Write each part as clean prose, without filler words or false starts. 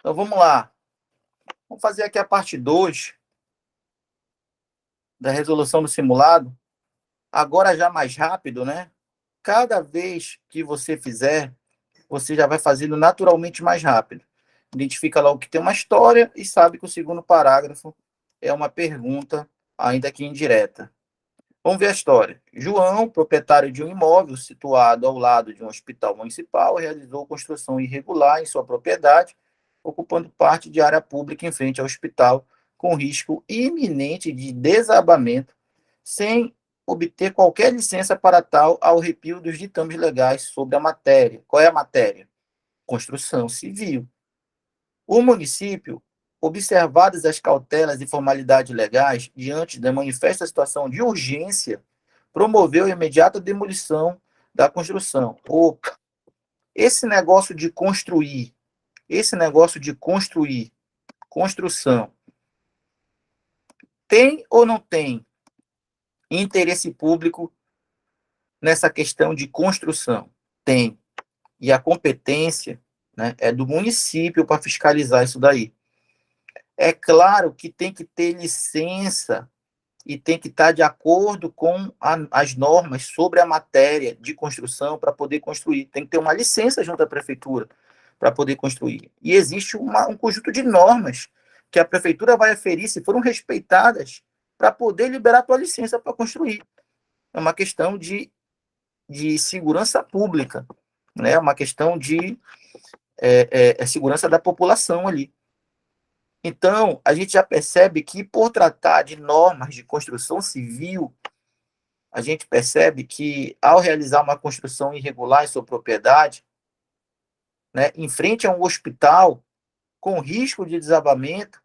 Então vamos lá. Vamos fazer aqui a parte 2 da resolução do simulado. Agora já mais rápido, né? Cada vez que você fizer, você já vai fazendo naturalmente mais rápido. Identifica logo que tem uma história e sabe que o segundo parágrafo é uma pergunta, ainda que indireta. Vamos ver a história. João, proprietário de um imóvel situado ao lado de um hospital municipal, realizou construção irregular em sua propriedade, ocupando parte de área pública em frente ao hospital, com risco iminente de desabamento, sem obter qualquer licença para tal, ao arrepio dos ditames legais sobre a matéria. Qual é a matéria? Construção civil. O município, observadas as cautelas e formalidades legais, diante da manifesta situação de urgência, promoveu a imediata demolição da construção. Opa, esse negócio de construir, construção, tem ou não tem interesse público nessa questão de construção? Tem. E a competência, né, é do município para fiscalizar isso daí. É claro que tem que ter licença e tem que estar de acordo com as normas sobre a matéria de construção para poder construir. Tem que ter uma licença junto à prefeitura para poder construir. E existe um conjunto de normas que a prefeitura vai aferir, se foram respeitadas, para poder liberar a tua licença para construir. É uma questão de segurança pública, né? É uma questão de segurança da população ali. Então, a gente já percebe que, por tratar de normas de construção civil, a gente percebe que, ao realizar uma construção irregular em sua propriedade, né, em frente a um hospital, com risco de desabamento,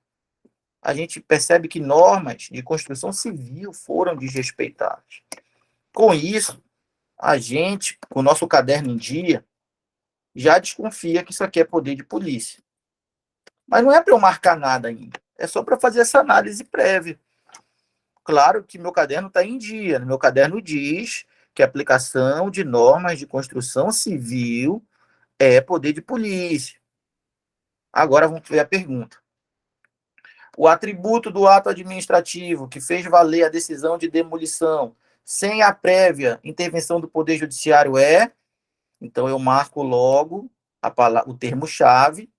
a gente percebe que normas de construção civil foram desrespeitadas. Com isso, a gente, com o nosso caderno em dia, já desconfia que isso aqui é poder de polícia. Mas não é para eu marcar nada ainda. É só para fazer essa análise prévia. Claro que meu caderno está em dia. Meu caderno diz que a aplicação de normas de construção civil é poder de polícia. Agora vamos ver a pergunta. O atributo do ato administrativo que fez valer a decisão de demolição sem a prévia intervenção do Poder Judiciário é... Então, eu marco logo o termo-chave,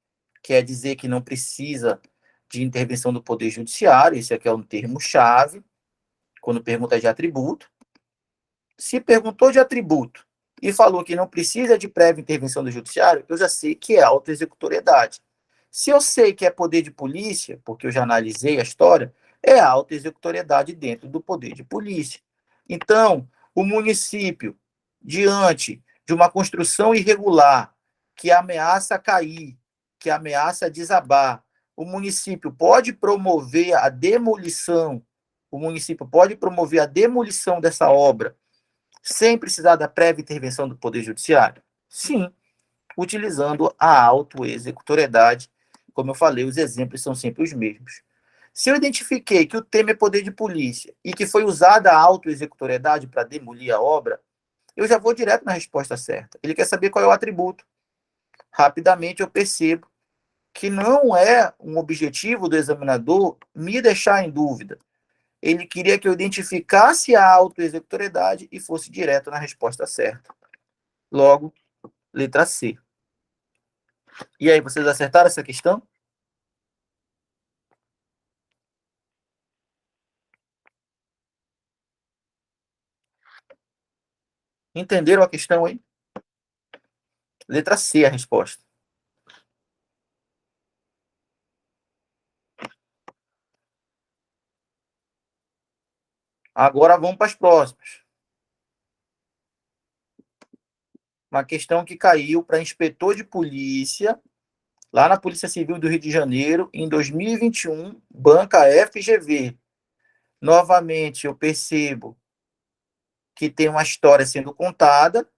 quer dizer que não precisa de intervenção do Poder Judiciário. Esse aqui é um termo-chave, quando pergunta de atributo. Se perguntou de atributo e falou que não precisa de prévia intervenção do Judiciário, eu já sei que é autoexecutoriedade. Se eu sei que é poder de polícia, porque eu já analisei a história, é autoexecutoriedade dentro do poder de polícia. Então, o município, diante de uma construção irregular que ameaça cair, que ameaça desabar, o município pode promover a demolição, dessa obra sem precisar da prévia intervenção do Poder Judiciário? Sim, utilizando a autoexecutoriedade. Como eu falei, os exemplos são sempre os mesmos. Se eu identifiquei que o tema é poder de polícia e que foi usada a autoexecutoriedade para demolir a obra, eu já vou direto na resposta certa. Ele quer saber qual é o atributo. Rapidamente eu percebo que não é um objetivo do examinador me deixar em dúvida. Ele queria que eu identificasse a autoexecutoriedade e fosse direto na resposta certa. Logo, letra C. E aí, vocês acertaram essa questão? Entenderam a questão aí? Letra C a resposta. Agora vamos para as próximas. Uma questão que caiu para inspetor de polícia, lá na Polícia Civil do Rio de Janeiro, em 2021, banca FGV. Novamente, eu percebo que tem uma história sendo contada.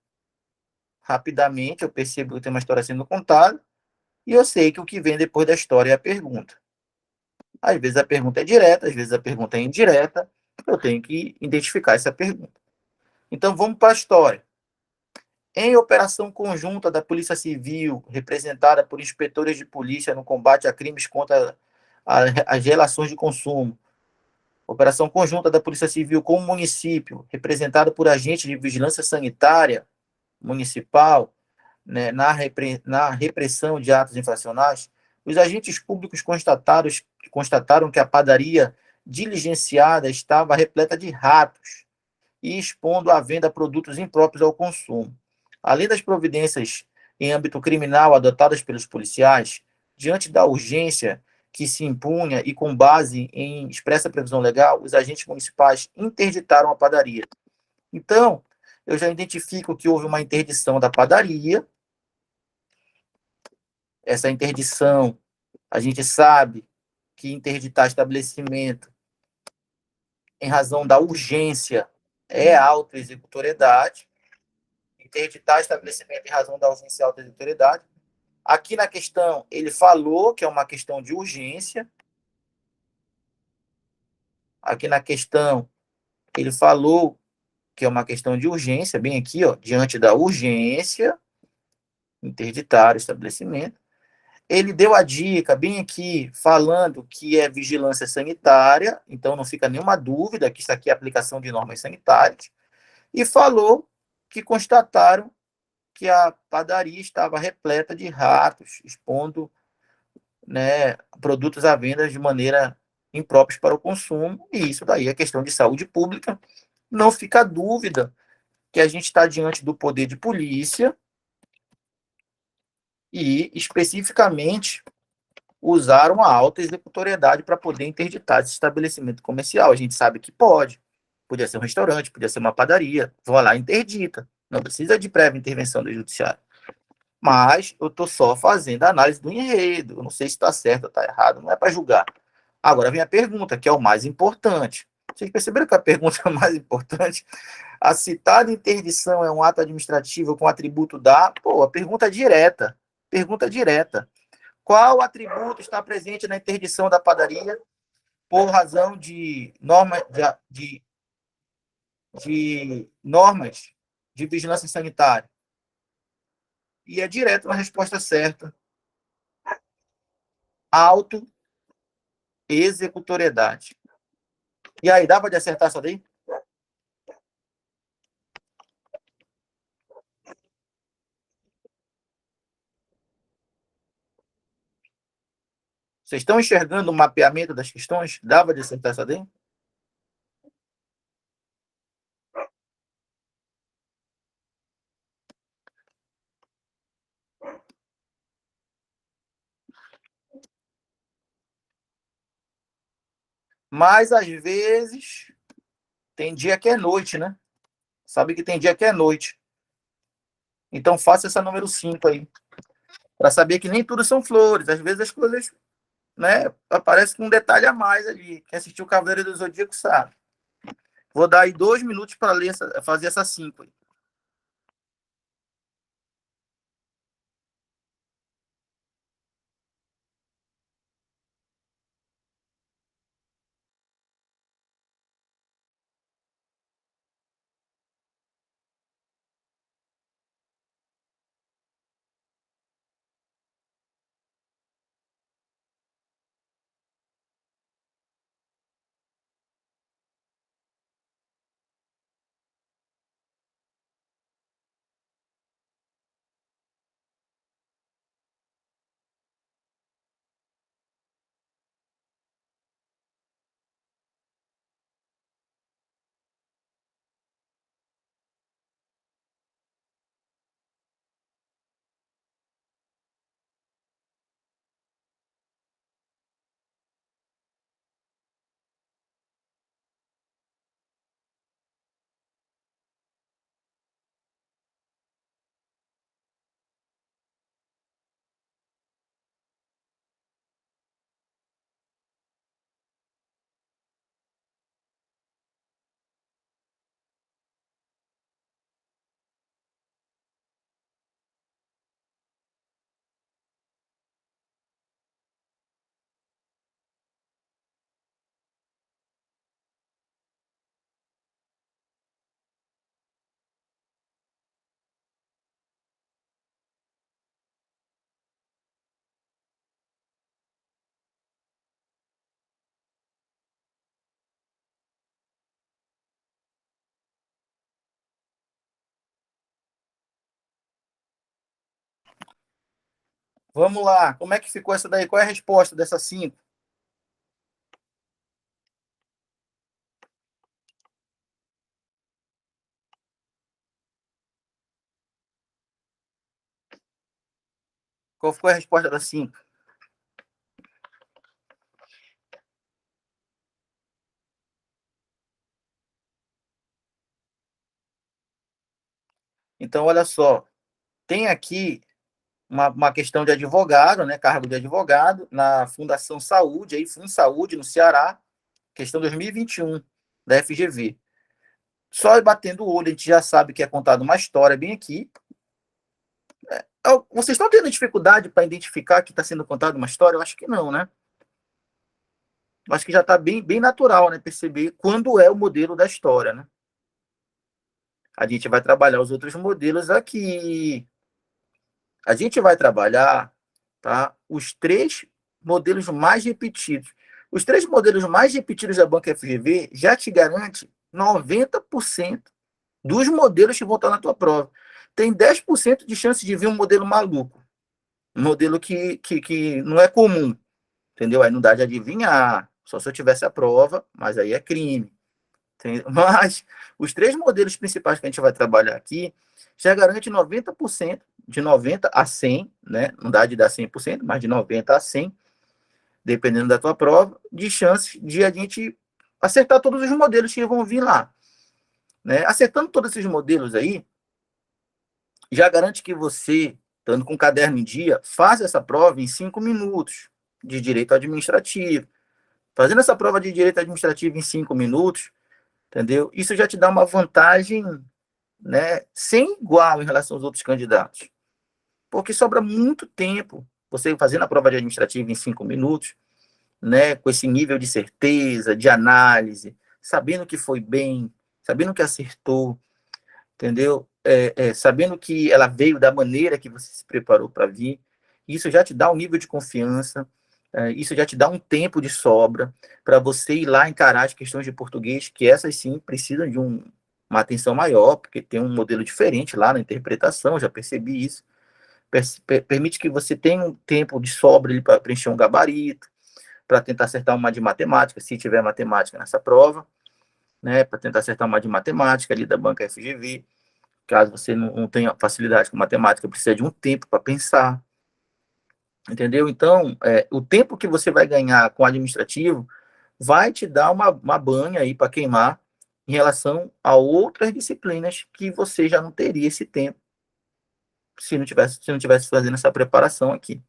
Rapidamente, eu percebo que tem uma história sendo contada. E eu sei que o que vem depois da história é a pergunta. Às vezes a pergunta é direta, às vezes a pergunta é indireta. Eu tenho que identificar essa pergunta. Então, vamos para a história. Em operação conjunta da Polícia Civil, representada por inspetores de polícia no combate a crimes contra as relações de consumo, operação conjunta da Polícia Civil com o município, representada por agentes de vigilância sanitária municipal, né, na repressão de atos infracionais, os agentes públicos constataram que a padaria diligenciada estava repleta de ratos e expondo à venda produtos impróprios ao consumo. Além das providências em âmbito criminal adotadas pelos policiais, diante da urgência que se impunha e com base em expressa previsão legal, os agentes municipais interditaram a padaria. Então, eu já identifico que houve uma interdição da padaria. Essa interdição, a gente sabe que interditar estabelecimento em razão da urgência é autoexecutoriedade. Interditar estabelecimento em razão da urgência e autoexecutoriedade. Aqui na questão, ele falou que é uma questão de urgência. Aqui na questão, ele falou que é uma questão de urgência, bem aqui, ó, diante da urgência, interditar o estabelecimento. Ele deu a dica, bem aqui, falando que é vigilância sanitária, então não fica nenhuma dúvida que isso aqui é aplicação de normas sanitárias, e falou que constataram que a padaria estava repleta de ratos, expondo, né, produtos à venda de maneira impróprios para o consumo, e isso daí é questão de saúde pública. Não fica dúvida que a gente está diante do poder de polícia e, especificamente, usaram a alta executoriedade para poder interditar esse estabelecimento comercial. A gente sabe que pode. Podia ser um restaurante, podia ser uma padaria. Vão lá e interdita. Não precisa de prévia intervenção do judiciário. Mas eu estou só fazendo a análise do enredo. Eu não sei se está certo ou está errado, não é para julgar. Agora vem a pergunta, que é o mais importante. Vocês perceberam que a pergunta é mais importante? A citada interdição é um ato administrativo com atributo da... Pô, a pergunta é direta. Pergunta direta. Qual atributo está presente na interdição da padaria por razão de, de normas de vigilância sanitária? E é direto na resposta certa. Auto-executoriedade. E aí, dá para acertar isso daí? Vocês estão enxergando o mapeamento das questões? Dava de acertar isso daí? Mas, às vezes, tem dia que é noite, né? Sabe que tem dia que é noite. Então, faça essa número 5 aí. Para saber que nem tudo são flores. Às vezes as coisas, né, aparecem com um detalhe a mais ali. Quem assistiu o Cavaleiro do Zodíaco sabe. Vou dar aí 2 minutos para ler fazer essa 5 aí. Vamos lá. Como é que ficou essa daí? Qual é a resposta dessas 5? Qual foi a resposta das 5? Então, olha só. Tem aqui uma questão de advogado, né? Cargo de advogado, na Fundação Saúde, aí, Funsaúde, no Ceará, questão 2021, da FGV. Só batendo o olho, a gente já sabe que é contada uma história bem aqui. Vocês estão tendo dificuldade para identificar que está sendo contada uma história? Eu acho que não, né? Eu acho que já está bem natural, né? Perceber quando é o modelo da história, né? A gente vai trabalhar os outros modelos aqui. A gente vai trabalhar, tá, os 3 modelos mais repetidos. Os 3 modelos mais repetidos da banca FGV já te garante 90% dos modelos que vão estar na tua prova. Tem 10% de chance de vir um modelo maluco. Um modelo que não é comum, entendeu? Aí não dá de adivinhar. Só se eu tivesse a prova, mas aí é crime. Entendeu? Mas os 3 modelos principais que a gente vai trabalhar aqui já garante 90%, de 90 a 100, né? Não dá de dar 100%, mas de 90 a 100, dependendo da tua prova, de chance de a gente acertar todos os modelos que vão vir lá. Né? Acertando todos esses modelos aí, já garante que você, estando com o caderno em dia, faz essa prova em 5 minutos de direito administrativo. Fazendo essa prova de direito administrativo em 5 minutos, entendeu? Isso já te dá uma vantagem, né, sem igual em relação aos outros candidatos. Porque sobra muito tempo você fazendo a prova de administrativa em 5 minutos, né, com esse nível de certeza, de análise, sabendo que foi bem, sabendo que acertou, entendeu? Sabendo que ela veio da maneira que você se preparou para vir. Isso já te dá um nível de confiança, isso já te dá um tempo de sobra para você ir lá encarar as questões de português, que essas sim precisam de uma atenção maior, porque tem um modelo diferente lá na interpretação, já percebi isso. Permite que você tenha um tempo de sobra para preencher um gabarito, para tentar acertar uma de matemática, se tiver matemática nessa prova, né, para tentar acertar uma de matemática ali da banca FGV. Caso você não tenha facilidade com matemática, precisa de um tempo para pensar, entendeu? Então, o tempo que você vai ganhar com o administrativo vai te dar uma banha aí para queimar em relação a outras disciplinas que você já não teria esse tempo se não tivesse fazendo essa preparação aqui.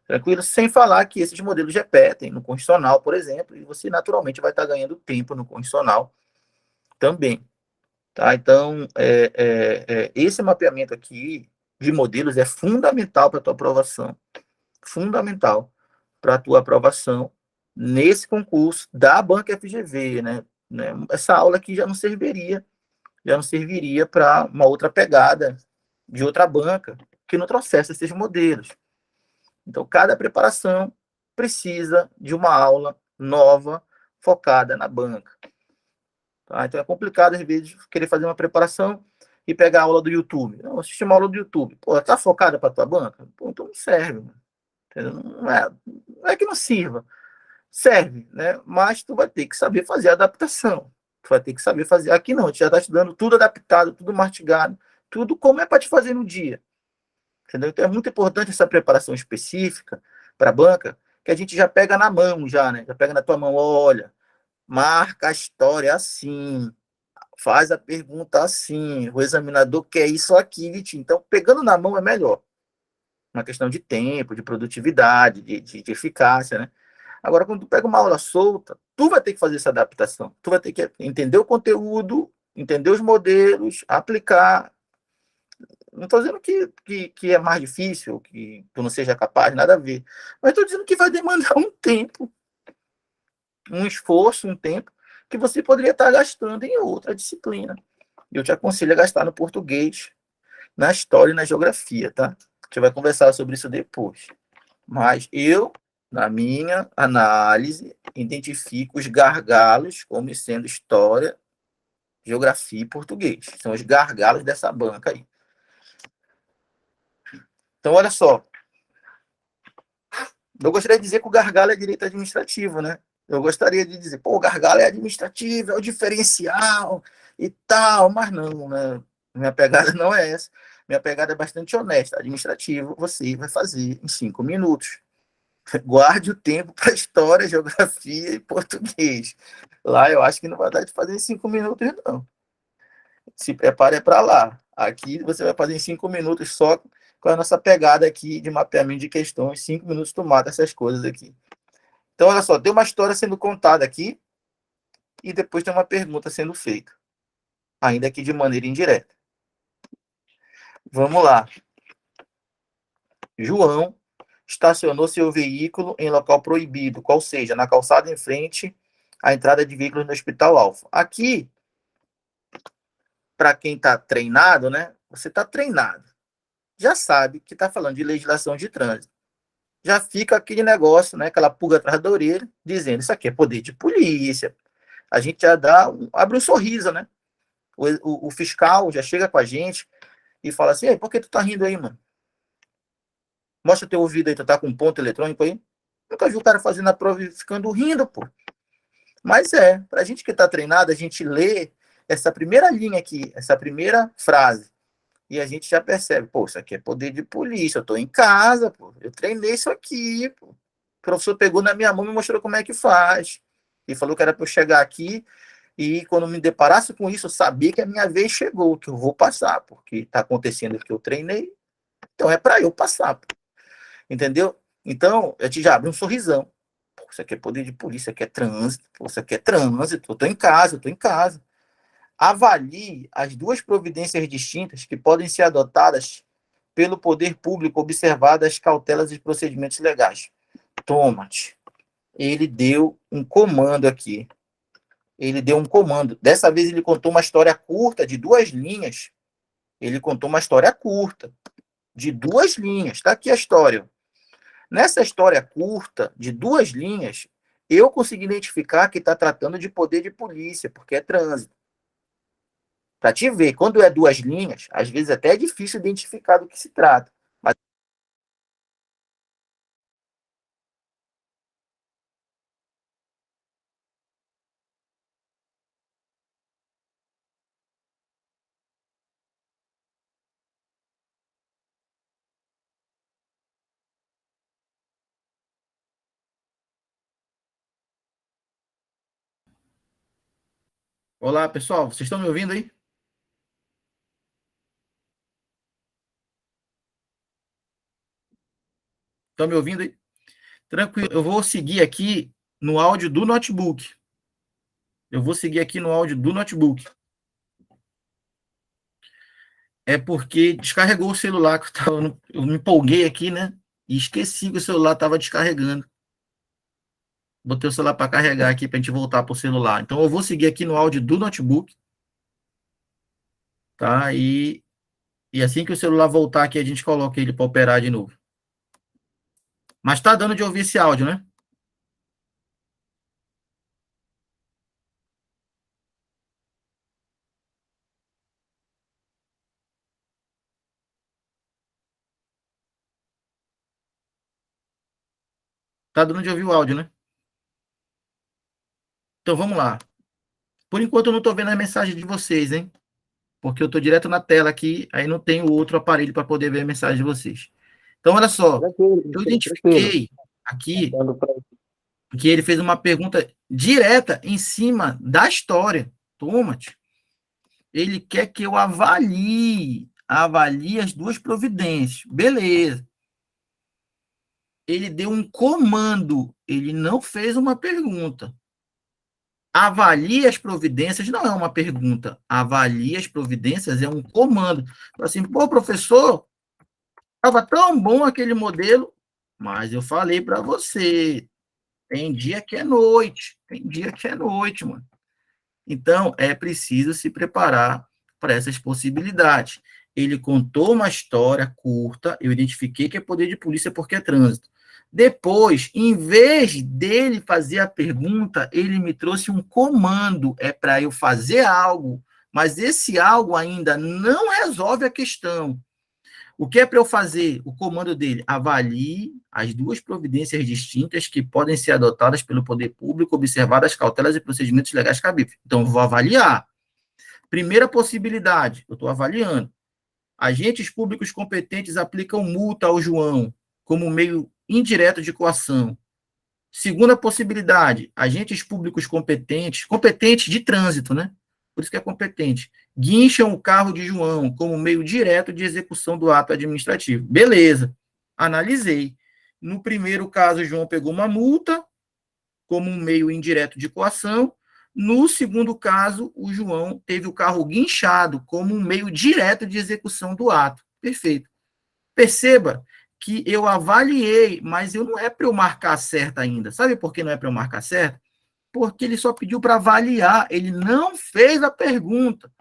Tranquilo? Sem falar que esses modelos repetem no constitucional, por exemplo, e você naturalmente vai estar ganhando tempo no constitucional também. Tá? Então, esse mapeamento aqui de modelos é fundamental para a tua aprovação. Fundamental para a tua aprovação nesse concurso da banca FGV, né? Essa aula aqui já não serviria para uma outra pegada de outra banca que não trouxesse esses modelos. Então, cada preparação precisa de uma aula nova focada na banca. Tá? Então, é complicado, às vezes, querer fazer uma preparação e pegar a aula do YouTube. Não, assistir uma aula do YouTube. Pô, tá focada para tua banca? Pô, então não serve. Não é que não sirva. Serve, né? Mas tu vai ter que saber fazer a adaptação. Tu vai ter que saber fazer. Aqui não, a gente já está te dando tudo adaptado, tudo mastigado, tudo como é para te fazer no dia. Entendeu? Então é muito importante essa preparação específica para a banca, que a gente já pega na mão, já, né? Já pega na tua mão, olha, marca a história assim, faz a pergunta assim, o examinador quer isso aqui, Vitinho. Então, pegando na mão é melhor. Uma questão de tempo, de produtividade, de eficácia, né? Agora, quando tu pega uma aula solta, tu vai ter que fazer essa adaptação. Tu vai ter que entender o conteúdo, entender os modelos, aplicar. Não estou dizendo que é mais difícil, que tu não seja capaz, nada a ver. Mas estou dizendo que vai demandar um tempo, um esforço, um tempo, que você poderia estar gastando em outra disciplina. Eu te aconselho a gastar no português, na história e na geografia, tá? A gente vai conversar sobre isso depois. Mas eu, na minha análise, identifico os gargalos como sendo história, geografia e português. São os gargalos dessa banca aí. Então, olha só. Eu gostaria de dizer que o gargalo é direito administrativo, né? Eu gostaria de dizer, pô, o gargalo é administrativo, é o diferencial e tal, mas não, né? Minha pegada não é essa. Minha pegada é bastante honesta. Administrativo, você vai fazer em 5 minutos. Guarde o tempo para história, geografia e português. Lá eu acho que não vai dar de fazer em 5 minutos, não. Se prepare para lá. Aqui você vai fazer em 5 minutos só com a nossa pegada aqui de mapeamento de questões. 5 minutos tu mata essas coisas aqui. Então, olha só, tem uma história sendo contada aqui e depois tem uma pergunta sendo feita, ainda que de maneira indireta. Vamos lá. João estacionou seu veículo em local proibido, qual seja, na calçada em frente à entrada de veículos no Hospital Alfa. Aqui, para quem está treinado, né? Você está treinado. Já sabe que está falando de legislação de trânsito. Já fica aquele negócio, né? Aquela pulga atrás da orelha, dizendo isso aqui é poder de polícia. A gente já abre um sorriso, né? O fiscal já chega com a gente e fala assim, ei, por que tu tá rindo aí, mano? Mostra teu ouvido aí, tu tá com um ponto eletrônico aí? Nunca vi o cara fazendo a prova e ficando rindo, pô. Mas pra gente que tá treinado, a gente lê essa primeira linha aqui, essa primeira frase, e a gente já percebe, pô, isso aqui é poder de polícia, eu tô em casa, pô, eu treinei isso aqui, pô. O professor pegou na minha mão e me mostrou como é que faz. E falou que era para eu chegar aqui e quando me deparasse com isso, eu sabia que a minha vez chegou, que eu vou passar, porque está acontecendo o que eu treinei, então é para eu passar, pô. Entendeu? Então, eu te já abri um sorrisão. Pô, isso aqui é poder de polícia, isso aqui é trânsito, pô, isso aqui é trânsito, eu estou em casa, eu estou em casa. Avalie as duas providências distintas que podem ser adotadas pelo poder público, observadas as cautelas e procedimentos legais. Toma-te. Ele deu um comando aqui. Ele deu um comando. Dessa vez ele contou uma história curta de 2 linhas. Ele contou uma história curta de 2 linhas. Está aqui a história. Nessa história curta de 2 linhas, eu consegui identificar que está tratando de poder de polícia, porque é trânsito. Para te ver, quando é 2 linhas, às vezes até é difícil identificar do que se trata. Mas... Olá, pessoal, vocês estão me ouvindo aí? Estão me ouvindo aí? Tranquilo, eu vou seguir aqui no áudio do notebook. Eu vou seguir aqui no áudio do notebook. É porque descarregou o celular, que eu me empolguei aqui, né? E esqueci que o celular estava descarregando. Botei o celular para carregar aqui para a gente voltar para o celular. Então eu vou seguir aqui no áudio do notebook, tá? E assim que o celular voltar aqui, a gente coloca ele para operar de novo. Mas tá dando de ouvir esse áudio, né? Tá dando de ouvir o áudio, né? Então vamos lá. Por enquanto eu não estou vendo a mensagem de vocês, hein? Porque eu estou direto na tela aqui, aí não tenho outro aparelho para poder ver a mensagem de vocês. Então, olha só, eu Tranquilo. identifiquei aqui que ele fez uma pergunta direta em cima da história. Tomate. Ele quer que eu avalie as duas providências. Beleza. Ele deu um comando, ele não fez uma pergunta. Avalie as providências não é uma pergunta. Avalie as providências é um comando. Assim, pô, professor, estava tão bom aquele modelo, mas eu falei para você, tem dia que é noite, mano. Então, é preciso se preparar para essas possibilidades. Ele contou uma história curta, eu identifiquei que é poder de polícia porque é trânsito. Depois, em vez dele fazer a pergunta, ele me trouxe um comando, é para eu fazer algo, mas esse algo ainda não resolve a questão. O que é para eu fazer? O comando dele, avalie as duas providências distintas que podem ser adotadas pelo poder público, observadas as cautelas e procedimentos legais cabíveis. Então, eu vou avaliar. Primeira possibilidade, eu estou avaliando. Agentes públicos competentes aplicam multa ao João como meio indireto de coação. Segunda possibilidade, agentes públicos competentes de trânsito, né? Por isso que é competente, guincham o carro de João como meio direto de execução do ato administrativo. Beleza, analisei. No primeiro caso, João pegou uma multa como um meio indireto de coação. No segundo caso, o João teve o carro guinchado como um meio direto de execução do ato. Perfeito. Perceba que eu avaliei, mas não é para eu marcar certo ainda. Sabe por que não é para eu marcar certo? Porque ele só pediu para avaliar, ele não fez a pergunta.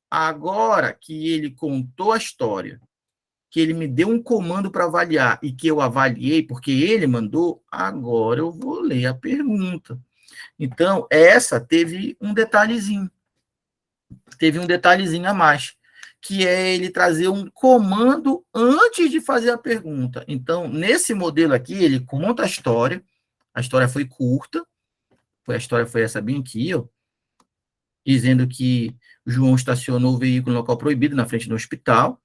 Agora que ele contou a história, que ele me deu um comando para avaliar e que eu avaliei porque ele mandou, agora eu vou ler a pergunta. Então, essa teve um detalhezinho a mais, que é ele trazer um comando antes de fazer a pergunta. Então, nesse modelo aqui, ele conta a história foi curta, a história foi essa bem aqui, ó, dizendo que o João estacionou o veículo no local proibido, na frente do hospital.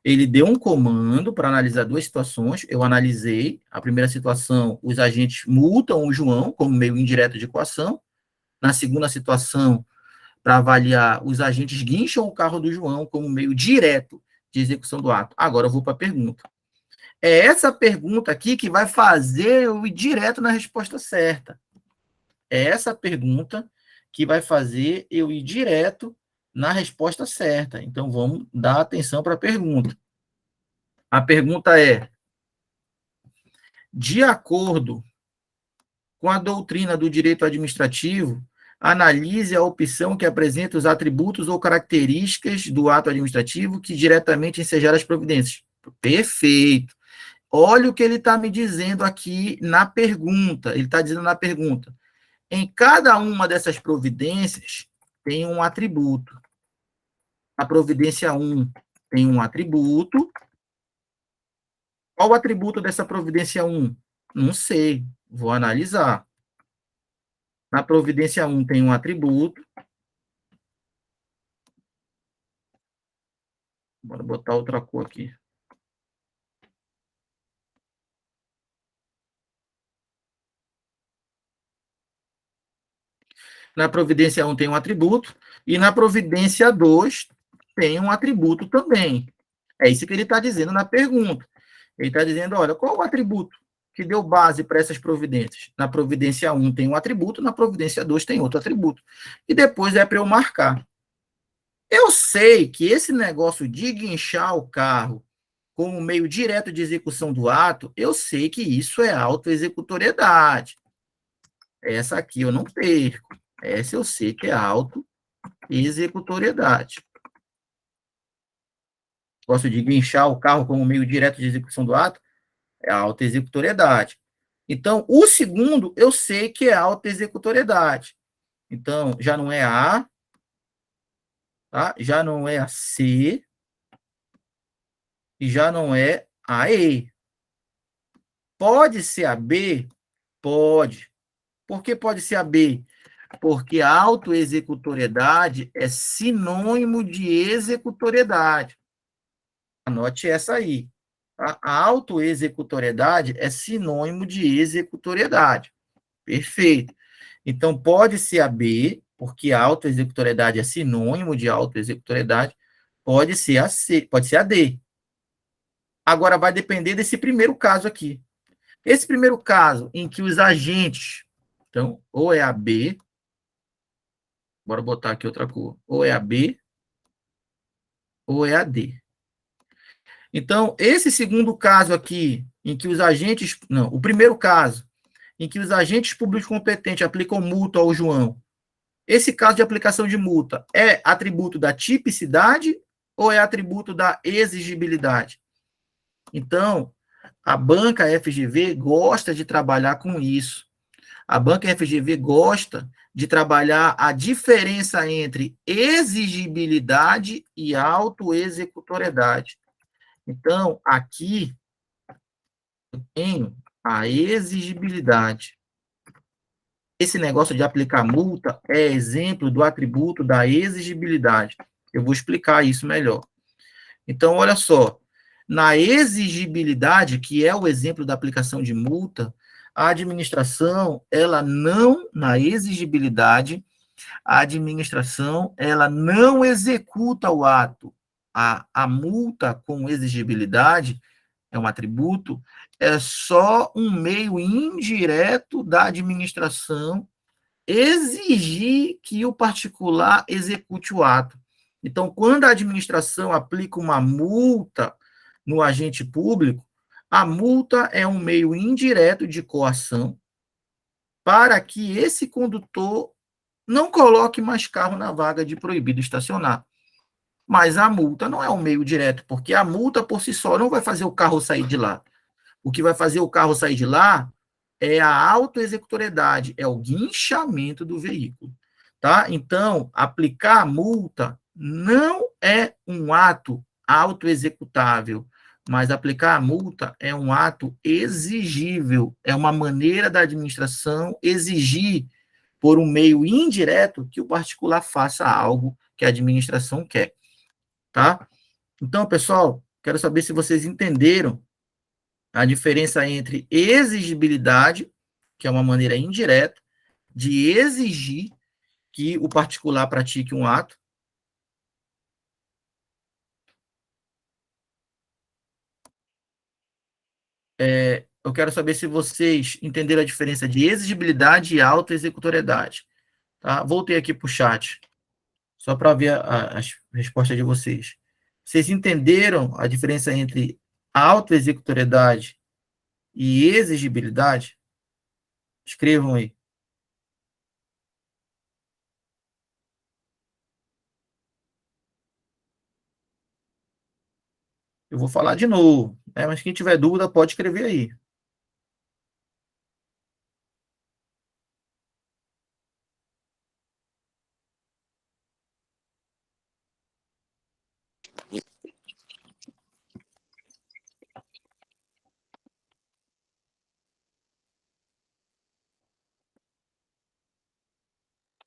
Ele deu um comando para analisar duas situações, eu analisei. A primeira situação, os agentes multam o João como meio indireto de coação. Na segunda situação, para avaliar, os agentes guincham o carro do João como meio direto de execução do ato. Agora eu vou para a pergunta. É essa pergunta aqui que vai fazer eu ir direto na resposta certa. É essa pergunta que vai fazer eu ir direto na resposta certa. Então, vamos dar atenção para a pergunta. A pergunta é: de acordo com a doutrina do direito administrativo, analise a opção que apresenta os atributos ou características do ato administrativo que diretamente ensejaram as providências. Perfeito. Olha o que ele está me dizendo aqui na pergunta. Ele está dizendo na pergunta: em cada uma dessas providências tem um atributo. A providência 1 tem um atributo. Qual o atributo dessa providência 1? Não sei, vou analisar. Na providência 1 tem um atributo. Bora botar outra cor aqui. Na providência 1 tem um atributo, e na providência 2 tem um atributo também. É isso que ele está dizendo na pergunta. Ele está dizendo, olha, qual o atributo que deu base para essas providências? Na providência 1 tem um atributo, na providência 2 tem outro atributo. E depois é para eu marcar. Eu sei que esse negócio de guinchar o carro como meio direto de execução do ato, eu sei que isso é autoexecutoriedade. Essa aqui eu não perco. Essa eu sei que é autoexecutoriedade. Gosto de guinchar o carro como meio direto de execução do ato, é autoexecutoriedade. Então, o segundo, eu sei que é autoexecutoriedade. Então, já não é A, tá? Já não é a C, e já não é a E. Pode ser a B? Pode. Por que pode ser a B? Porque a autoexecutoriedade é sinônimo de executoriedade. Anote essa aí. A autoexecutoriedade é sinônimo de executoriedade. Perfeito. Então, pode ser a B, porque a autoexecutoriedade é sinônimo de autoexecutoriedade. Pode ser a C, pode ser a D. Agora, vai depender desse primeiro caso aqui. Esse primeiro caso, em que os agentes, então, ou é a B, bora botar aqui outra cor, ou é a B, ou é a D. Então, esse segundo caso aqui, em que os agentes, não, o primeiro caso, em que os agentes públicos competentes aplicam multa ao João, esse caso de aplicação de multa é atributo da tipicidade ou é atributo da exigibilidade? Então, a banca FGV gosta de trabalhar com isso. A banca FGV gosta de trabalhar a diferença entre exigibilidade e autoexecutoriedade. Então, aqui eu tenho a exigibilidade. Esse negócio de aplicar multa é exemplo do atributo da exigibilidade. Eu vou explicar isso melhor. Então, olha só, na exigibilidade, que é o exemplo da aplicação de multa, a administração, ela não, na exigibilidade, a administração, ela não executa o ato. A multa com exigibilidade, é um atributo, é só um meio indireto da administração exigir que o particular execute o ato. Então, quando a administração aplica uma multa no agente público, a multa é um meio indireto de coação para que esse condutor não coloque mais carro na vaga de proibido estacionar. Mas a multa não é um meio direto, porque a multa por si só não vai fazer o carro sair de lá. O que vai fazer o carro sair de lá é a autoexecutoriedade, é o guinchamento do veículo. Tá? Então, aplicar a multa não é um ato autoexecutável, mas aplicar a multa é um ato exigível, é uma maneira da administração exigir, por um meio indireto, que o particular faça algo que a administração quer. Tá? Então, pessoal, quero saber se vocês entenderam a diferença entre exigibilidade, que é uma maneira indireta de exigir que o particular pratique um ato. Eu quero saber se vocês entenderam a diferença de exigibilidade e autoexecutoriedade. Tá? Voltei aqui para o chat, só para ver as respostas de vocês. Vocês entenderam a diferença entre autoexecutoriedade e exigibilidade? Escrevam aí. Eu vou falar de novo, né? Mas quem tiver dúvida pode escrever aí.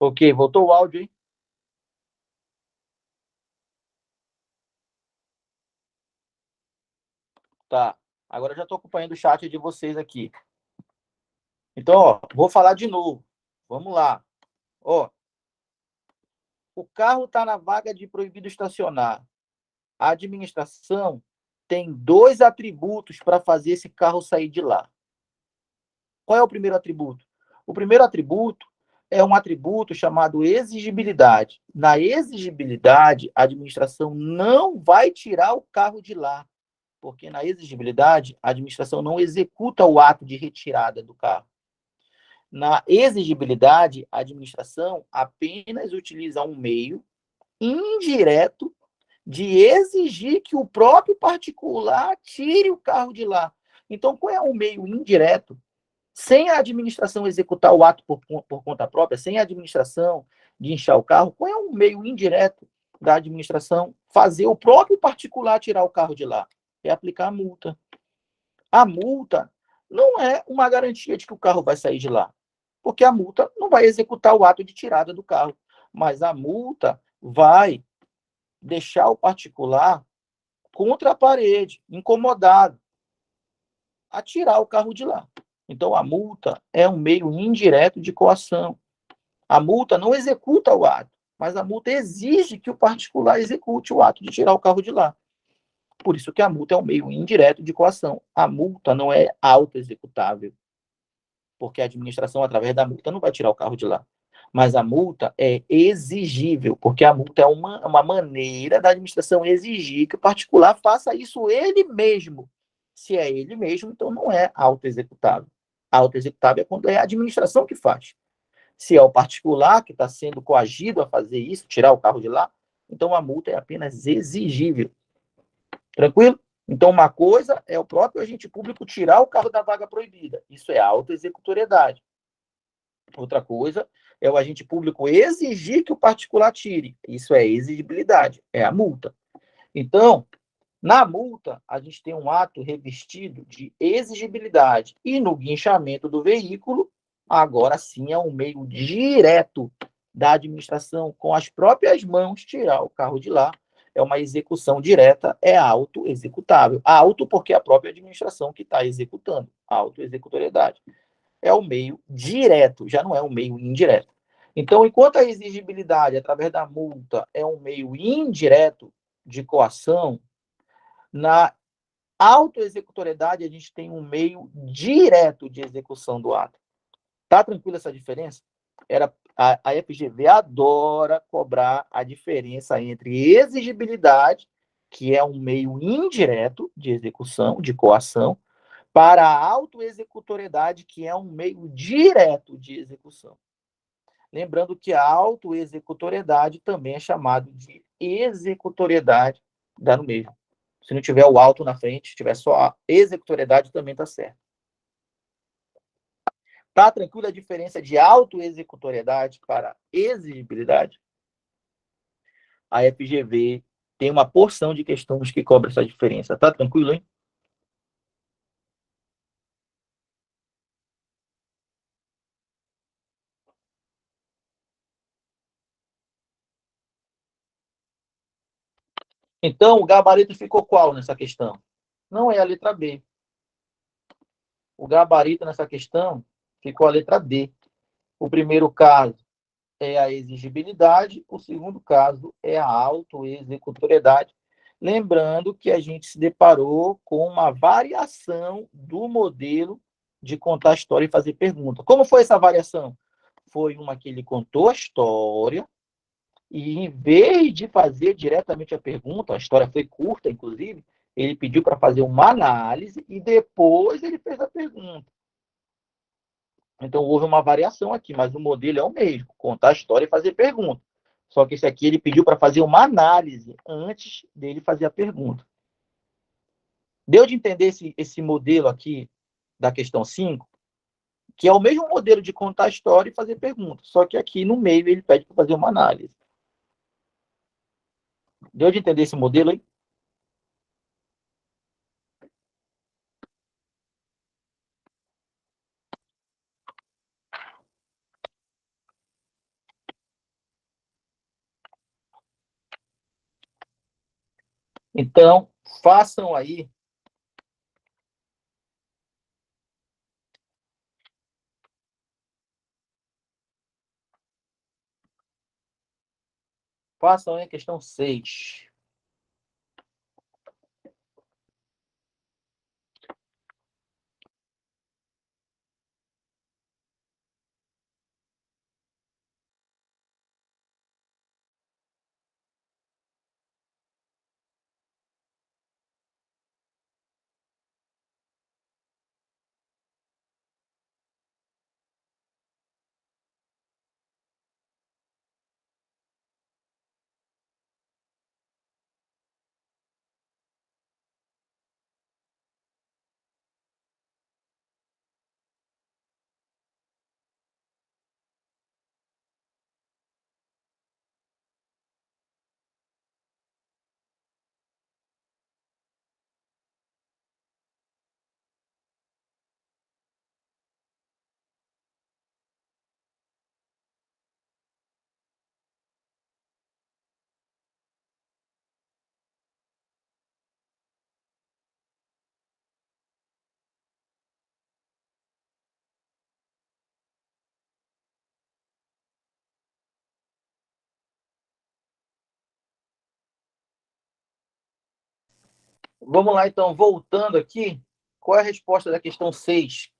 Ok, voltou o áudio, hein? Tá. Agora eu já estou acompanhando o chat de vocês aqui. Então, ó, vou falar de novo. Vamos lá. Ó, o carro está na vaga de proibido estacionar. A administração tem dois atributos para fazer esse carro sair de lá. Qual é o primeiro atributo? O primeiro atributo é um atributo chamado exigibilidade. Na exigibilidade, a administração não vai tirar o carro de lá, porque na exigibilidade, a administração não executa o ato de retirada do carro. Na exigibilidade, a administração apenas utiliza um meio indireto de exigir que o próprio particular tire o carro de lá. Então, qual é o meio indireto? Sem a administração executar o ato por conta própria, sem a administração guinchar o carro, qual é o meio indireto da administração fazer o próprio particular tirar o carro de lá? É aplicar a multa. A multa não é uma garantia de que o carro vai sair de lá, porque a multa não vai executar o ato de tirada do carro, mas a multa vai deixar o particular contra a parede, incomodado, a tirar o carro de lá. Então, a multa é um meio indireto de coação. A multa não executa o ato, mas a multa exige que o particular execute o ato de tirar o carro de lá. Por isso que a multa é um meio indireto de coação. A multa não é autoexecutável, porque a administração, através da multa, não vai tirar o carro de lá. Mas a multa é exigível, porque a multa é uma maneira da administração exigir que o particular faça isso ele mesmo. Se é ele mesmo, então não é autoexecutável. Autoexecutável é quando é a administração que faz. Se é o particular que está sendo coagido a fazer isso, tirar o carro de lá, então a multa é apenas exigível. Tranquilo? Então, uma coisa é o próprio agente público tirar o carro da vaga proibida. Isso é autoexecutoriedade. Outra coisa é o agente público exigir que o particular tire. Isso é exigibilidade, é a multa. Então, Na multa, a gente tem um ato revestido de exigibilidade. E no guinchamento do veículo, agora sim é um meio direto da administração, com as próprias mãos, tirar o carro de lá. É uma execução direta, é auto-executável. Auto porque é a própria administração que está executando. Auto-executoriedade. É o meio direto, já não é um meio indireto. Então, enquanto a exigibilidade, através da multa, é um meio indireto de coação, na autoexecutoriedade, a gente tem um meio direto de execução do ato. Tá tranquila essa diferença? A FGV adora cobrar a diferença entre exigibilidade, que é um meio indireto de execução, de coação, para a autoexecutoriedade, que é um meio direto de execução. Lembrando que a autoexecutoriedade também é chamado de executoriedade, dá no mesmo. Se não tiver o auto na frente, tiver só a executoriedade, também está certo. Tá tranquila a diferença de autoexecutoriedade para exigibilidade? A FGV tem uma porção de questões que cobra essa diferença. Tá tranquilo, hein? Então, o gabarito ficou qual nessa questão? Não é a letra B. O gabarito nessa questão ficou a letra D. O primeiro caso é a exigibilidade, o segundo caso é a autoexecutoriedade. Lembrando que a gente se deparou com uma variação do modelo de contar a história e fazer pergunta. Como foi essa variação? Foi uma que ele contou a história e, em vez de fazer diretamente a pergunta, a história foi curta, inclusive, ele pediu para fazer uma análise e depois ele fez a pergunta. Então, houve uma variação aqui, mas o modelo é o mesmo, contar a história e fazer pergunta. Só que esse aqui ele pediu para fazer uma análise antes dele fazer a pergunta. Deu de entender esse modelo aqui da questão 5, que é o mesmo modelo de contar a história e fazer pergunta, só que aqui no meio ele pede para fazer uma análise. Deu de entender esse modelo aí? Então, façam aí façam aí a questão 6. Vamos lá, então, voltando aqui, qual é a resposta da questão 6?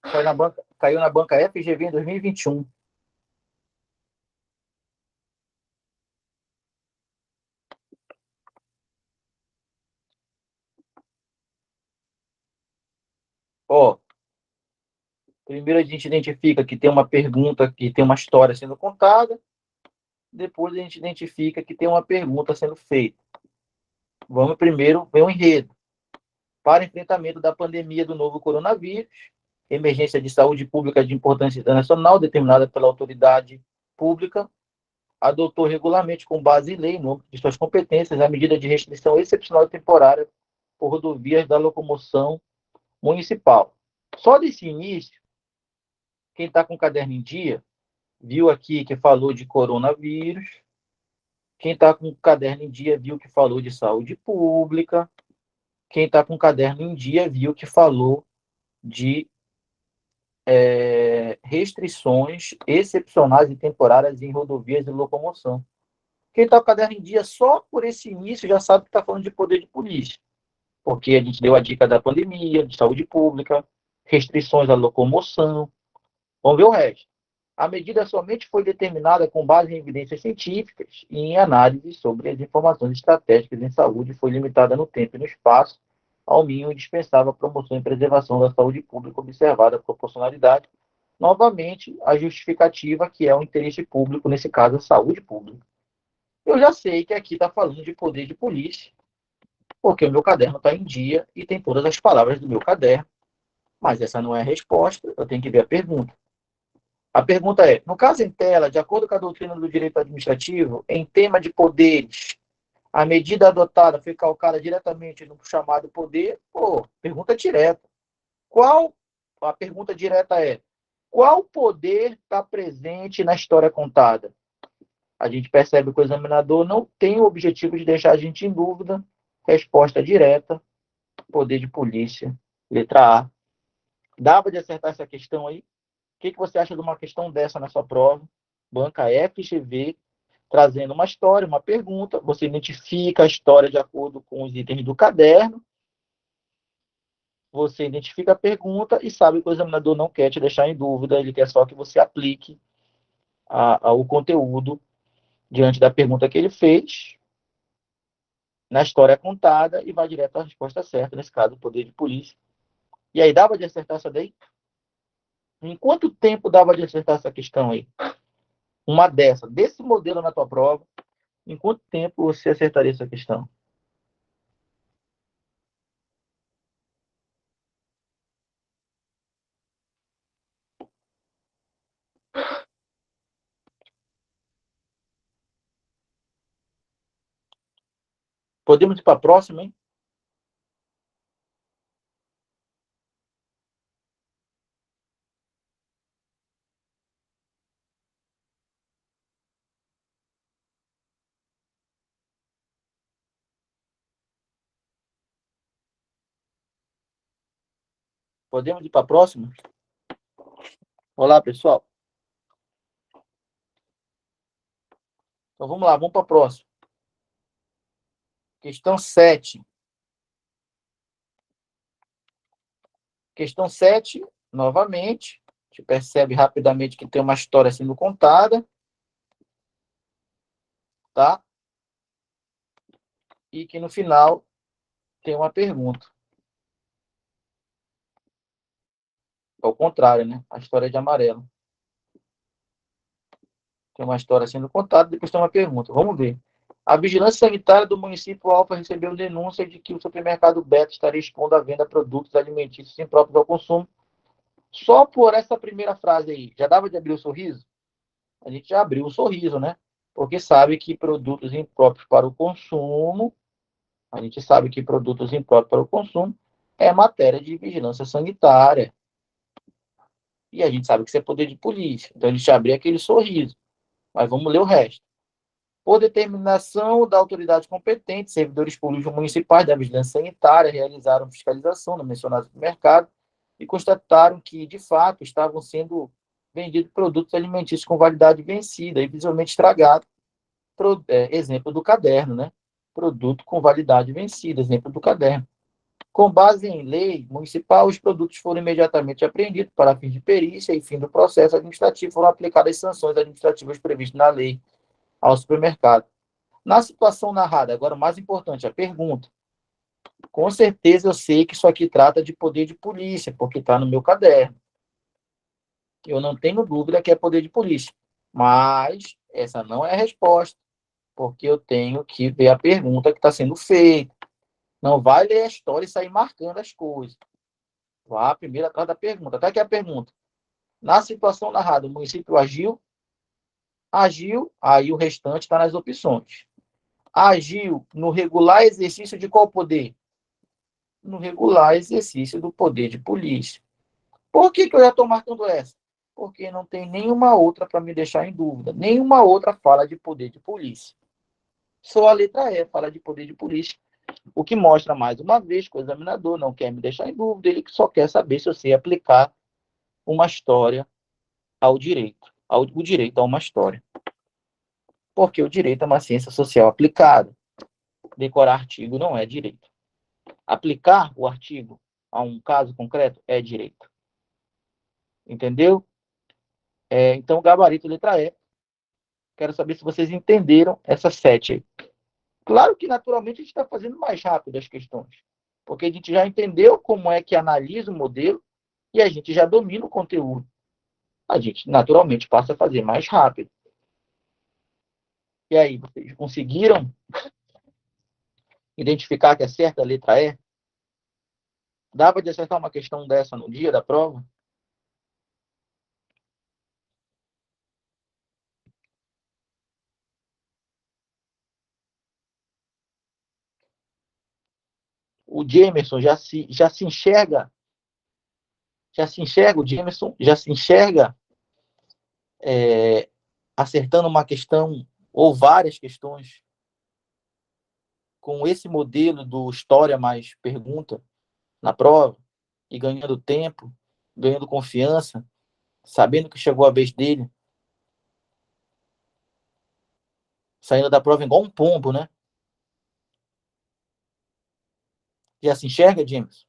Caiu na banca FGV em 2021. Ó, primeiro a gente identifica que tem uma pergunta, que tem uma história sendo contada, depois a gente identifica que tem uma pergunta sendo feita. Vamos primeiro ver o enredo. Para enfrentamento da pandemia do novo coronavírus, emergência de saúde pública de importância internacional determinada pela autoridade pública, adotou regularmente com base em lei, no âmbito de suas competências, a medida de restrição excepcional e temporária por rodovias da locomoção municipal. Só desse início, quem está com o caderno em dia, viu aqui que falou de coronavírus. Quem está com o caderno em dia viu que falou de saúde pública. Quem está com o caderno em dia viu que falou de restrições excepcionais e temporárias em rodovias de locomoção. Quem está com o caderno em dia só por esse início já sabe que está falando de poder de polícia, porque a gente deu a dica da pandemia, de saúde pública, restrições à locomoção. Vamos ver o resto. A medida somente foi determinada com base em evidências científicas e em análises sobre as informações estratégicas em saúde, foi limitada no tempo e no espaço ao mínimo indispensável à promoção e preservação da saúde pública, observada a proporcionalidade. Novamente, a justificativa que é o interesse público, nesse caso, a saúde pública. Eu já sei que aqui está falando de poder de polícia, porque o meu caderno está em dia e tem todas as palavras do meu caderno, mas essa não é a resposta, eu tenho que ver a pergunta. A pergunta é, no caso em tela, de acordo com a doutrina do direito administrativo, em tema de poderes, a medida adotada foi calcada diretamente no chamado poder? Pergunta direta. A pergunta direta é, qual poder está presente na história contada? A gente percebe que o examinador não tem o objetivo de deixar a gente em dúvida. Resposta direta, poder de polícia. Letra A. Dava de acertar essa questão aí? O que você acha de uma questão dessa na sua prova? Banca FGV, trazendo uma história, uma pergunta, você identifica a história de acordo com os itens do caderno, você identifica a pergunta e sabe que o examinador não quer te deixar em dúvida, ele quer só que você aplique o conteúdo diante da pergunta que ele fez, na história contada, e vai direto à resposta certa, nesse caso, o poder de polícia. E aí, dava de acertar essa daí? Em quanto tempo dava de acertar essa questão aí? Uma desse modelo na tua prova, em quanto tempo você acertaria essa questão? Podemos ir para a próxima, hein? Podemos ir para a próxima? Olá, pessoal. Então vamos lá, vamos para a próxima. Questão 7. Questão 7, novamente. A gente percebe rapidamente que tem uma história sendo contada. Tá? E que no final tem uma pergunta. Ao contrário, né? A história é de amarelo. Tem uma história sendo contada, depois tem uma pergunta. Vamos ver. A vigilância sanitária do município Alfa recebeu denúncia de que o supermercado Beto estaria expondo à venda produtos alimentícios impróprios ao consumo. Só por essa primeira frase aí, já dava de abrir o sorriso? A gente já abriu o sorriso, né? Porque sabe que produtos impróprios para o consumo, a gente sabe que produtos impróprios para o consumo é matéria de vigilância sanitária. E a gente sabe que isso é poder de polícia. Então a gente abriu aquele sorriso. Mas vamos ler o resto. Por determinação da autoridade competente, servidores públicos municipais da vigilância sanitária realizaram fiscalização no mencionado supermercado e constataram que, de fato, estavam sendo vendidos produtos alimentícios com validade vencida e visivelmente estragados. Exemplo do caderno, né? Produto com validade vencida, exemplo do caderno. Com base em lei municipal, os produtos foram imediatamente apreendidos para fins de perícia e fim do processo administrativo foram aplicadas sanções administrativas previstas na lei ao supermercado. Na situação narrada, agora o mais importante, a pergunta. Com certeza eu sei que isso aqui trata de poder de polícia, porque está no meu caderno. Eu não tenho dúvida que é poder de polícia. Mas essa não é a resposta, porque eu tenho que ver a pergunta que está sendo feita. Não vai ler a história e sair marcando as coisas. Vá primeiro atrás da pergunta. Até que a pergunta. Na situação narrada, o município agiu? Agiu, aí o restante está nas opções. Agiu no regular exercício de qual poder? no regular exercício do poder de polícia. Por que eu já estou marcando essa? Porque não tem nenhuma outra para me deixar em dúvida. Nenhuma outra fala de poder de polícia. Só a letra E fala de poder de polícia. O que mostra, mais uma vez, que o examinador não quer me deixar em dúvida, ele só quer saber se eu sei aplicar uma história ao direito, o direito a uma história. Porque o direito é uma ciência social aplicada. Decorar artigo não é direito. Aplicar o artigo a um caso concreto é direito. Entendeu? Então, gabarito letra E. Quero saber se vocês entenderam essa 7 aí. Claro que, naturalmente, a gente está fazendo mais rápido as questões. Porque a gente já entendeu como é que analisa o modelo e a gente já domina o conteúdo. A gente, naturalmente, passa a fazer mais rápido. E aí, vocês conseguiram identificar que é certa a letra E? Dava de acertar uma questão dessa no dia da prova? O Jamerson já se enxerga, o Jamerson já se enxerga acertando uma questão ou várias questões com esse modelo do história mais pergunta na prova e ganhando tempo, ganhando confiança, sabendo que chegou a vez dele, saindo da prova igual um pombo, né? Já se enxerga, James?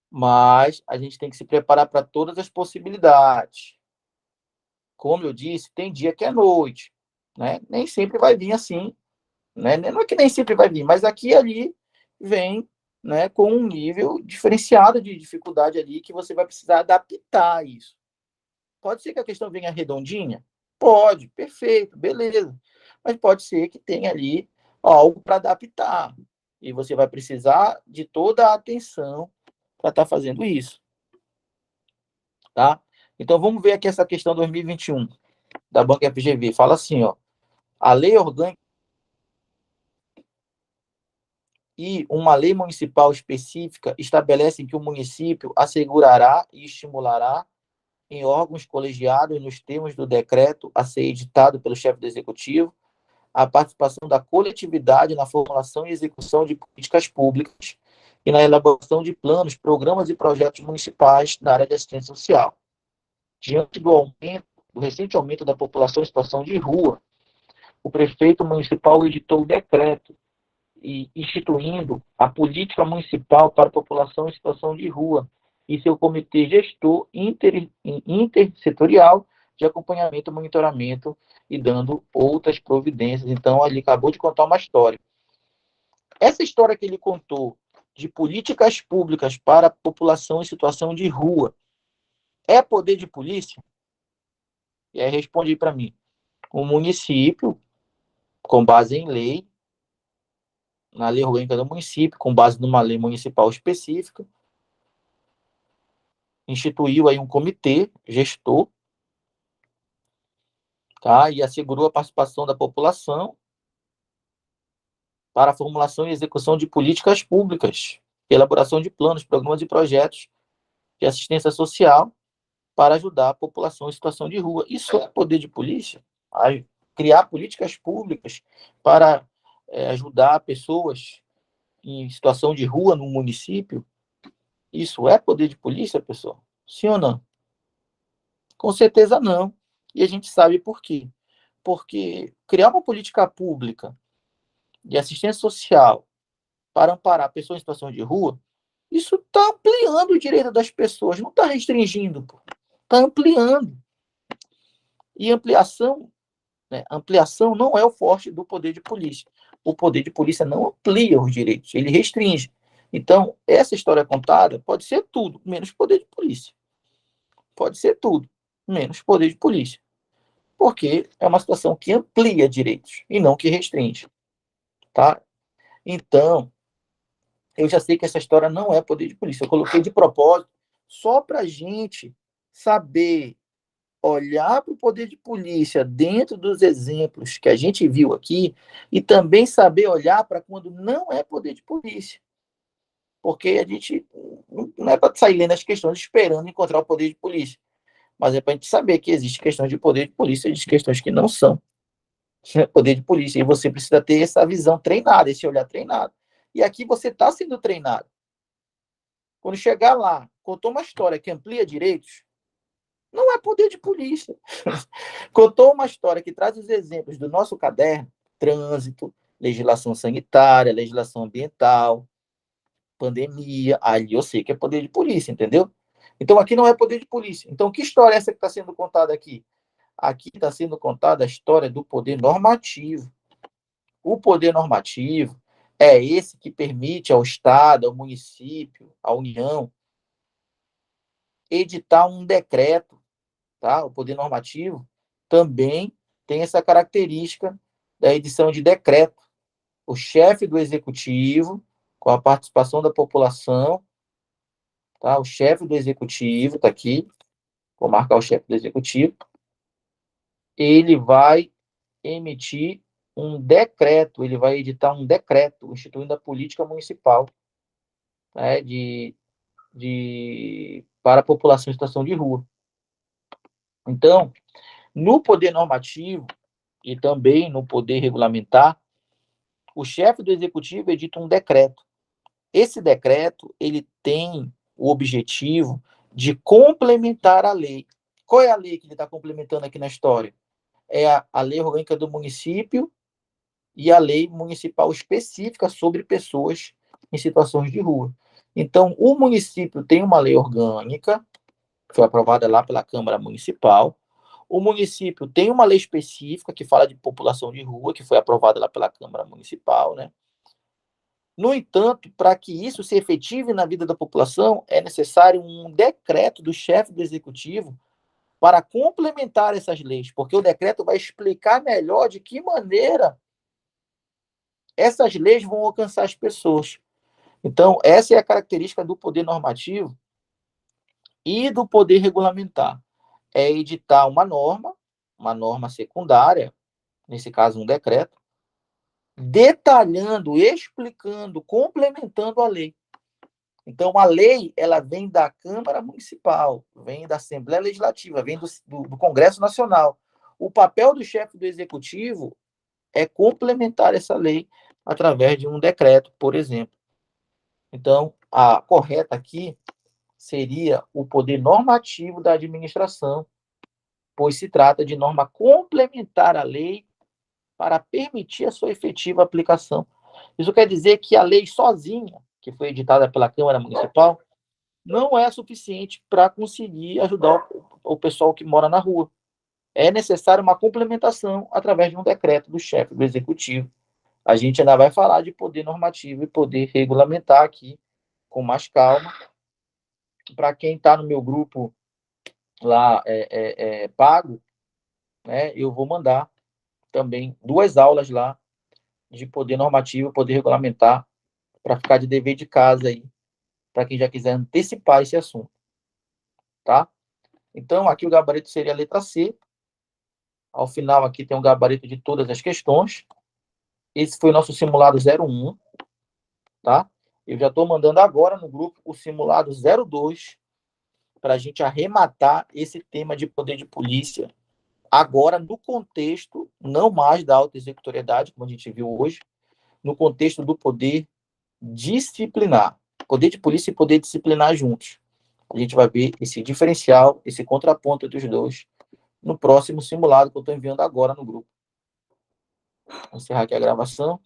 Mas a gente tem que se preparar para todas as possibilidades. Como eu disse, tem dia que é noite, né? Nem sempre vai vir assim, né? Não é que nem sempre vai vir, mas aqui e ali vem, né, com um nível diferenciado de dificuldade ali que você vai precisar adaptar isso. Pode ser que a questão venha redondinha? Pode, perfeito, beleza. Mas pode ser que tenha ali algo para adaptar. E você vai precisar de toda a atenção para estar fazendo isso. Tá? Então vamos ver aqui essa questão 2021 da Banca FGV. Fala assim, ó, a lei orgânica e uma lei municipal específica estabelecem que o município assegurará e estimulará em órgãos colegiados nos termos do decreto a ser editado pelo chefe do executivo a participação da coletividade na formulação e execução de políticas públicas e na elaboração de planos, programas e projetos municipais na área de assistência social. Diante do recente aumento da população em situação de rua, o prefeito municipal editou o decreto instituindo a política municipal para a população em situação de rua e seu comitê gestor intersetorial de acompanhamento, monitoramento e dando outras providências. Então, ele acabou de contar uma história. Essa história que ele contou de políticas públicas para a população em situação de rua é poder de polícia? E aí responde para mim. O município, com base em lei, na lei orgânica do município, com base numa lei municipal específica, instituiu aí um comitê gestor, tá? E assegurou a participação da população para a formulação e execução de políticas públicas, elaboração de planos, programas e projetos de assistência social para ajudar a população em situação de rua. Isso é poder de polícia? Criar políticas públicas para ajudar pessoas em situação de rua no município? Isso é poder de polícia, pessoal? Sim ou não? Com certeza não. E a gente sabe por quê. Porque criar uma política pública de assistência social para amparar pessoas em situação de rua, isso está ampliando o direito das pessoas, não está restringindo, está ampliando. E ampliação não é o forte do poder de polícia. O poder de polícia não amplia os direitos, ele restringe. Então, essa história contada pode ser tudo, menos poder de polícia. Pode ser tudo, menos poder de polícia. Porque é uma situação que amplia direitos e não que restringe. Tá? Então, eu já sei que essa história não é poder de polícia. Eu coloquei de propósito só para a gente saber olhar para o poder de polícia dentro dos exemplos que a gente viu aqui e também saber olhar para quando não é poder de polícia. Porque a gente não é para sair lendo as questões esperando encontrar o poder de polícia, mas é para a gente saber que existe questões de poder de polícia e existem questões que não são poder de polícia. E você precisa ter essa visão treinada, esse olhar treinado. E aqui você está sendo treinado. Quando chegar lá, contou uma história que amplia direitos, não é poder de polícia. Contou uma história que traz os exemplos do nosso caderno, trânsito, legislação sanitária, legislação ambiental, pandemia, aí eu sei que é poder de polícia, entendeu? Então aqui não é poder de polícia. Então que história é essa que está sendo contada aqui? Aqui está sendo contada a história do poder normativo. O poder normativo é esse que permite ao Estado, ao município, à União, editar um decreto, tá? O poder normativo também tem essa característica da edição de decreto. O chefe do executivo, com a participação da população, tá? O chefe do executivo está aqui, vou marcar o chefe do executivo, ele vai emitir um decreto, ele vai editar um decreto instituindo a política municipal, né, para a população em situação de rua. Então, no poder normativo e também no poder regulamentar, o chefe do executivo edita um decreto. Esse decreto, ele tem o objetivo de complementar a lei. Qual é a lei que ele está complementando aqui na história? É a lei orgânica do município e a lei municipal específica sobre pessoas em situações de rua. Então, o município tem uma lei orgânica, que foi aprovada lá pela Câmara Municipal. O município tem uma lei específica que fala de população de rua, que foi aprovada lá pela Câmara Municipal, né? No entanto, para que isso se efetive na vida da população, é necessário um decreto do chefe do executivo para complementar essas leis, porque o decreto vai explicar melhor de que maneira essas leis vão alcançar as pessoas. Então, essa é a característica do poder normativo e do poder regulamentar. É editar uma norma secundária, nesse caso um decreto, detalhando, explicando, complementando a lei. Então, a lei, ela vem da Câmara Municipal, vem da Assembleia Legislativa, vem do Congresso Nacional. O papel do chefe do Executivo é complementar essa lei através de um decreto, por exemplo. Então, a correta aqui seria o poder normativo da administração, pois se trata de norma complementar à lei para permitir a sua efetiva aplicação. Isso quer dizer que a lei sozinha, que foi editada pela Câmara Municipal, não é suficiente para conseguir ajudar o pessoal que mora na rua. É necessário uma complementação através de um decreto do chefe do executivo. A gente ainda vai falar de poder normativo e poder regulamentar aqui com mais calma. Para quem está no meu grupo lá pago, né, eu vou mandar também 2 aulas lá de poder normativo e poder regulamentar para ficar de dever de casa aí, para quem já quiser antecipar esse assunto, tá? Então, aqui o gabarito seria a letra C. Ao final, aqui tem um gabarito de todas as questões. Esse foi o nosso simulado 01, tá? Eu já estou mandando agora no grupo o simulado 02 para a gente arrematar esse tema de poder de polícia, agora no contexto, não mais da auto-executoriedade, como a gente viu hoje, no contexto do poder disciplinar. Poder de polícia e poder disciplinar juntos. A gente vai ver esse diferencial, esse contraponto dos dois, no próximo simulado que eu estou enviando agora no grupo. Vou encerrar aqui a gravação.